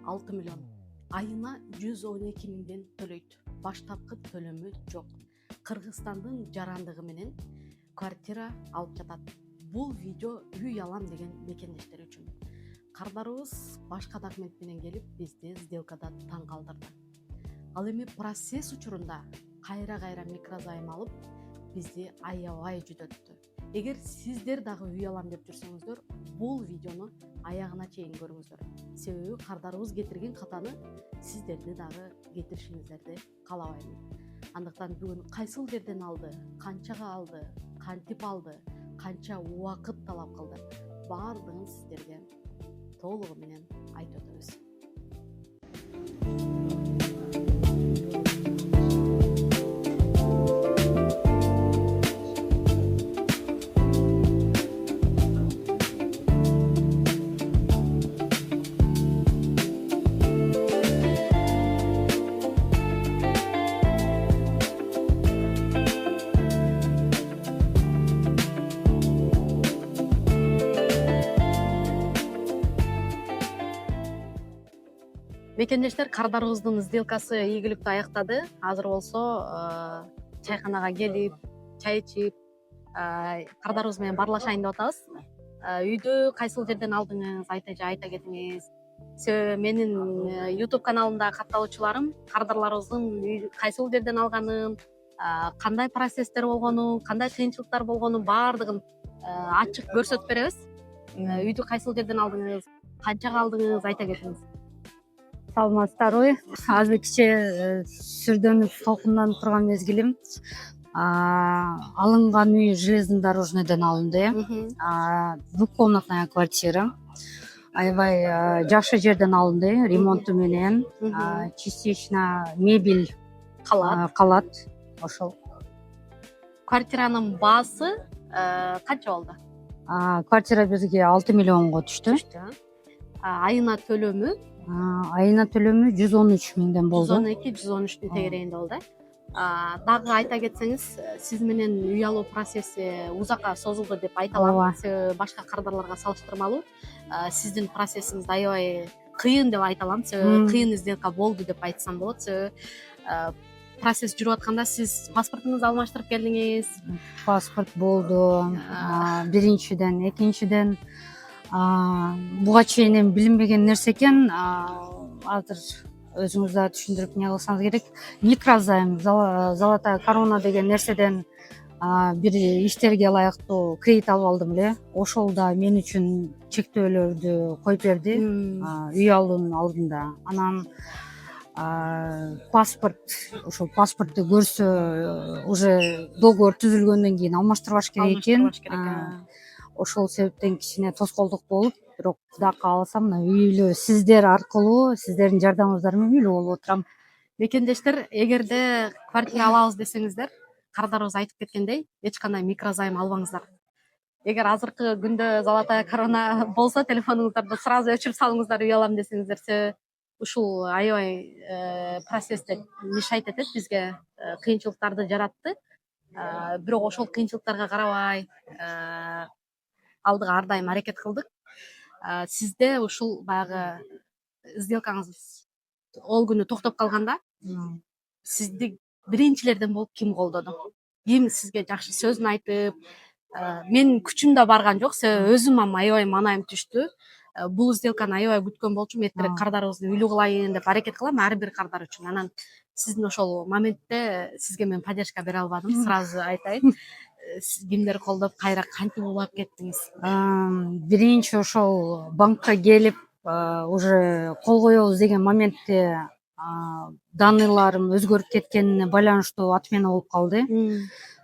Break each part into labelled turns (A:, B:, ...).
A: 6 миллион. Айына 112 миңден төлөйт. Баштапкы төлөмү жок. Кыргызстандын жарандыгы менен квартира алып жатат. Бул видео үй алам деген мекендештер үчүн. Кардарыбыз башка документ менен келип, бизди сделкада таң калтырды. Ал эми процесс учурунда кайра микрозайм алып, бизди аябай жүдөттү. Эгер сиздер дагы үй алам деп жүрсөңүздөр, бул видеону аягына чейин көрүңүздөр. Себеби кардарыбыз кетирген катаны сиздерди дагы кетиришиңиздерди каалабайм. Андыктан бүгүн кайсыл жерден алды, канчага алды, кантип алды, канча убакыт талап кылды, баардыгын сиздерге толугу менен айтып өтөбүз. Мекендештер, кардарыбыздын сделкасы ийгиликтүү аяктады. Азыр болсо чайканага келип, чай ичип, кардарыбыз менен баарлашайын деп атабыз. Үйдү кайсыл жерден алдыңыз, айта кетиңиз. Себеби менин YouTube каналымда катталуучуларым кардарларыбыздын кайсыл жерден алганын, кандай процесстер болгонун, кандай кыйынчылыктар болгонун баардыгын ачык көрсөтүп беребиз. Үйдү кайсыл жерден алдыңыз, канчага алдыңыз, айта кетиңиз.
B: Саламатсыздарбы? Азыр киче сүрдөнүп толкунданып турган мезгилим. Алынган үй железнодорожныйдан алынды. Двухкомнатная квартира. Аябай жакшы жерден алынды, ремонту менен. Частично мебель калат. Ошол.
A: Квартиранын баасы канча болду?
B: Квартира бизге 6 миллионго түштү.
A: Айына төлөмү?
B: Айына төлөмү 113 миңден болду.
A: 112-113 тегерегинде болду. Дагы айта кетсеңиз, сиз менен үй алуу процесси узакка созулду деп айта алам. Себеби башка кардарларга салыштырмалуу сиздин процессиңиз аябай кыйын деп айта алам. Себеби кыйын сделка болду деп айтсам болот. Себеби процесс жүрүп атканда сиз паспортуңузду алмаштырып келдиңиз.
B: Паспорт болду. Биринчиден, экинчиден буга чейин эми билинбеген нерсе экен. Азыр өзүңүз да түшүндүрүп эмне кылсаңыз керек. Микрозайм, золотая корона деген нерседен бир иштерге ылайыктуу кредит алып алдым эле. Ошол да мен үчүн чектөөлөрдү коюп берди үй алуунун алдында. Анан паспорт, ошол паспортту көрсө уже договор түзүлгөндөн кийин алмаштырбаш керек экен. Ошол себептен кичине тоскоолдук болуп, бирок Кудай кааласа мына үйлүү сиздер аркылуу, сиздердин жардамыңыздар менен үйлүү болуп отурам.
A: Мекендештер, эгерде квартира алабыз десеңиздер, кардарыбыз айтып кеткендей, эч кандай микрозайм албаңыздар. Эгер азыркы күндө золотая корона болсо, телефонуңуздарды сразу өчүрүп салыңыздар үй алам десеңиздер. Себеби ушул аябай процессте мешать этет бизге, кыйынчылыктарды жаратты. Бирок ошол кыйынчылыктарга карабай алдыга ар дайым аракет кылдык. Сизде ушул баягы сделкаңыз ол күнү токтоп калганда, сизди биринчилерден болуп ким колдоду? Ким сизге жакшы сөзүн айтып, менин күчүм да барган жок, себеби өзүм аябай маанайым түштү. Бул сделканы аябай күткөн болчумун, эртерээк кардарыбызды үйлүү кылайын деп аракет кылам ар бир кардар үчүн. Анан сиздин ошол моментте сизге мен поддержка бере албадым, сразу айтайын. Кимдер колдоп, кайра кантип улап кеттиңиз?
B: Биринчи ошол банкка келип, уже кол коебуз деген моментте данныйларым өзгөрүп кеткенине байланыштуу отмена болуп калды.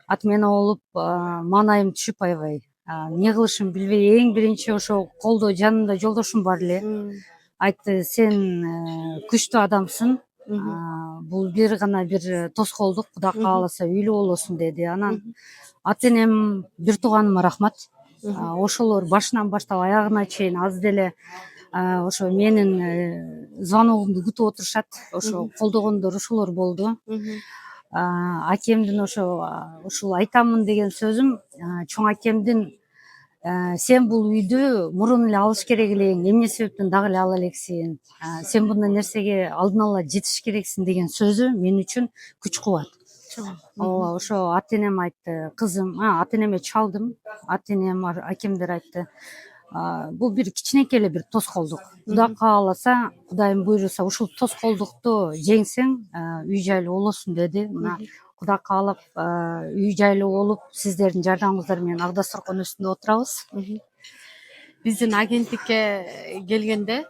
B: Отмена болуп, маанайым түшүп аябай эмне кылышымды билбей, эң биринчи ошо колдоо жанымда жолдошум бар эле. Айтты, сен күчтүү адамсың. Бул бир гана бир тоскоолдук, Кудай кааласа үйлүү болосуң деди. Анан ата энем, бир тууганыма рахмат. Ошолор башынан баштап аягына чейин аз деле ошо менин звоногумду күтүп отурушат. Ошо колдогондор ошолор болду. Акемдин ушул айтамын деген сөзүм, чоң акемдин сен бул үйдү мурун эле алыш керек элең, эмне себептен дагы эле ала элексиң, сен мындай нерсеге алдын ала жетиш керексиң деген сөзү мен үчүн күч кубат. Ооба, ошо ата энем айтты, кызым, ата энеме чалдым, ата энем, акемдер айтты. Бул бир кичинекей эле бир тоскоолдук. Кудай кааласа, Кудайым буйруса ушул тоскоолдукту жеңсең, үй жайлуу болосуң деди. Мына Кудай каалап, үй жайлуу болуп, сиздердин жардамыңыздар менен ак дасторкон үстүндө отурабыз.
A: Биздин агенттикке келгенде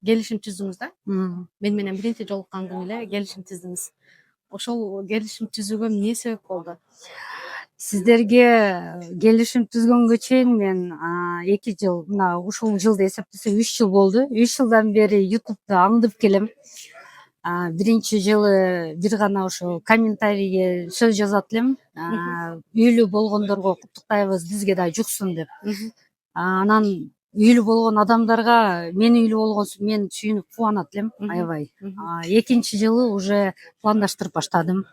A: келишим түздүңүз да. Мен менен биринчи жолуккан күнү эле келишим түздүңүз. Ошол келишим түзүүгө эмне себеп болду?
B: Сиздерге келишим түзгөнгө чейин мен 2 жыл, мына ушул жылды эсептесе 3 жыл болду. 3 жылдан бери YouTube'ду аңдып келем. Биринчи жылы бир гана ошо комментарийге сөз жазат элем. Үйлүү болгондорго куттуктайбыз, бизге да жуксун деп. Анан үйлүү болгон адамдарга мен үйлүү болгонсун, мен сүйүнүп кубанат элем, аябай. Экинчи жылы уже пландаштырып баштадым.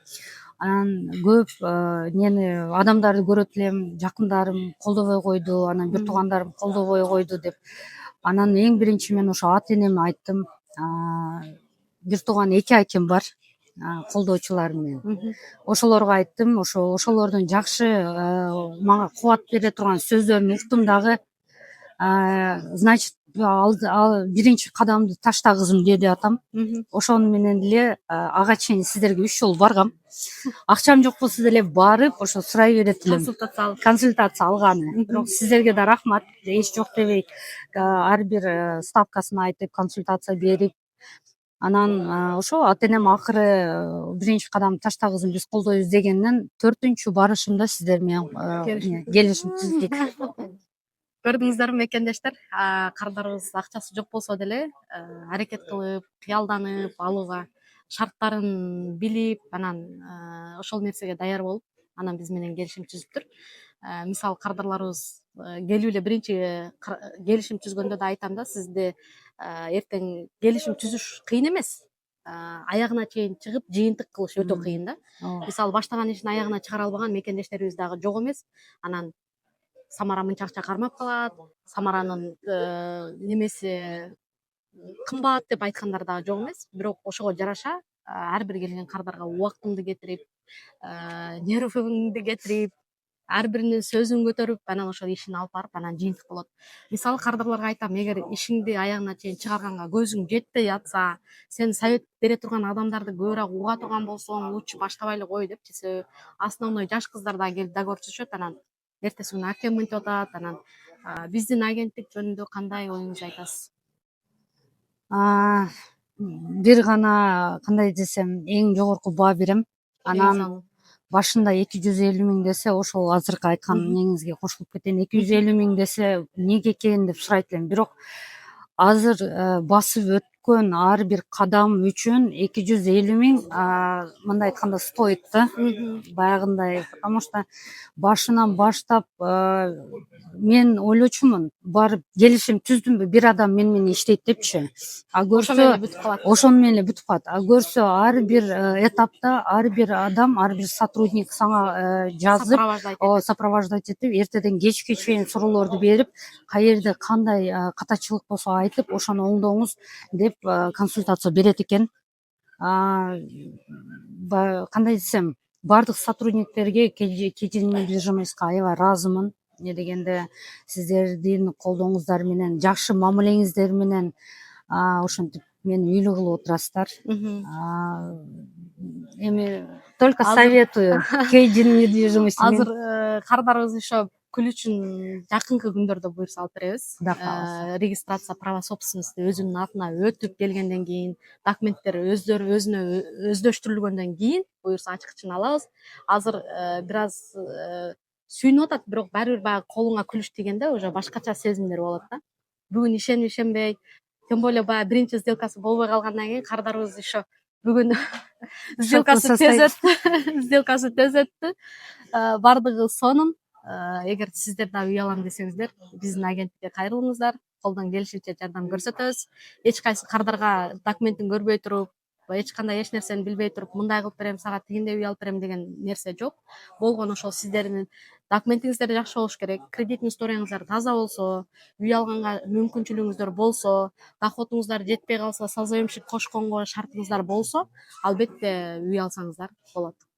B: Анан көп адамдарды көрөт элем, жакындарым колдобой койду, анан бир туугандарым колдобой койду деп. Анан эң биринчи мен ошо ата энеме айттым. Бир тууган 2 акем бар, колдоочулар менен. Ошолорго айттым, ошолордун жакшы мага кубат бере турган сөздөрүн уктум дагы. Значит, биринчи кадамды ташта кызым деди атам. Ошону менен эле ага чейин сиздерге 3 жолу баргам. Акчам жок болсо деле барып, ошо сурай берет элем. Консультация алганы. Бирок сиздерге да рахмат. Эч жок дебей, ар бир ставкасын айтып, консультация берип, анан ошо ата энем акыры биринчи кадамды ташта кызым, биз колдойбуз дегенден 4-үнчү барышымда сиздер менен келишим түздүк.
A: Көрдүңүздөрбү мекендештер, кардарыбыз акчасы жок болсо деле аракет кылып, кыялданып алууга, шарттарын билип, анан ошол нерсеге даяр болуп, анан биз менен келишим түзүптүр. Мисалы кардарларыбыз келип эле биринчи келишим түзгөндө да айтам да, сизди эртең келишим түзүш кыйын эмес. Аягына чейин чыгып, жыйынтык кылыш өтө кыйын да. Мисалы баштаган ишин аягына чыгара албаган мекендештерибиз дагы жок эмес. Анан Самара мынча акча кармап калат, Самаранын немеси кымбат деп айткандар дагы жок эмес. Бирок ошого жараша ар бир келген кардарга убактыңды кетирип, нервыңды кетирип, ар биринин сөзүн көтөрүп, анан ошол ишин алып барып, анан жыйынтык болот. Мисалы кардарларга айтам, эгер ишиңди аягына чейин чыгарганга көзүң жетпей атса, сен совет бере турган адамдарды көбүрөөк уга турган болсоң, лучше баштабай эле кой депчи. Себеби основной жаш кыздар дагы келип договор түзүшөт, анан эртеси күнү акем мынтип атат. Анан биздин агенттик жөнүндө кандай оюңузду айтасыз?
B: Бир гана кандай десем, эң жогорку баа берем. Анан башында 250 миң десе, ошол азыркы айткан неңизге кошулуп кетейин. 250 миң десе, эмнеге экен деп сурайт элем. Бирок азыр басып өткөн ар бир кадам үчүн 250 миң мындай айтканда стоит да. Баягындай, потому что башынан баштап мен ойлочумун, барып келишим түздүмбү, бир адам мен менен иштейт депчи. Ошону менен эле бүтүп калат. Көрсө ар бир этапта ар бир адам, ар бир сотрудник сага жазып, сопровождать этип, эртеден кечке чейин суроолорду берип, каерде кандай катачылык болсо айтып, ошону оңдоңуз деп консультация берет экен. Кандай десем, бардык сотрудниктерге, KG недвижимостька аябай ыраазымын. Эмне дегенде, сиздердин колдооңуздар менен, жакшы мамилеңиздер менен ошентип мени үйлүү кылып отурасыздар. Эми только советую KG недвижимость.
A: Азыр кардарыбыз еще күлүүчүн жакынкы күндөрдө буюрса алып беребиз. Регистрация права собственности өзүнүн атына өтүп келгенден кийин, документтер өзүнө өздөштүрүлгөндөн кийин буюрса ачкычын алабыз. Азыр бир аз сүйүнүп атат, бирок баары бир баягы колуңа күлүч тийгенде уже башкача сезимдер болот да. Бүгүн ишенип ишенбей, тем более баягы биринчи сделкасы болбой калгандан кийин кардарыбыз еще бүгүн сделкасы тез өттү. Бардыгы сонун. Эгер сиздер да үй алам десеңиздер, биздин агенттикке кайрылыңыздар. Колдон келишинче жардам көрсөтөбүз. Эч кайсы кардарга документин көрбөй туруп, эч кандай эч нерсени билбей туруп мындай кылып берем сага, тигиндей үй алып берем деген нерсе жок. Болгону ошол сиздердин документиңиздер жакшы болуш керек, кредитный историяңыздар таза болсо, үй алганга мүмкүнчүлүгүңүздөр болсо, доходуңуздар жетпей калса, созаемщик кошконго шартыңыздар болсо, албетте үй алсаңыздар болот.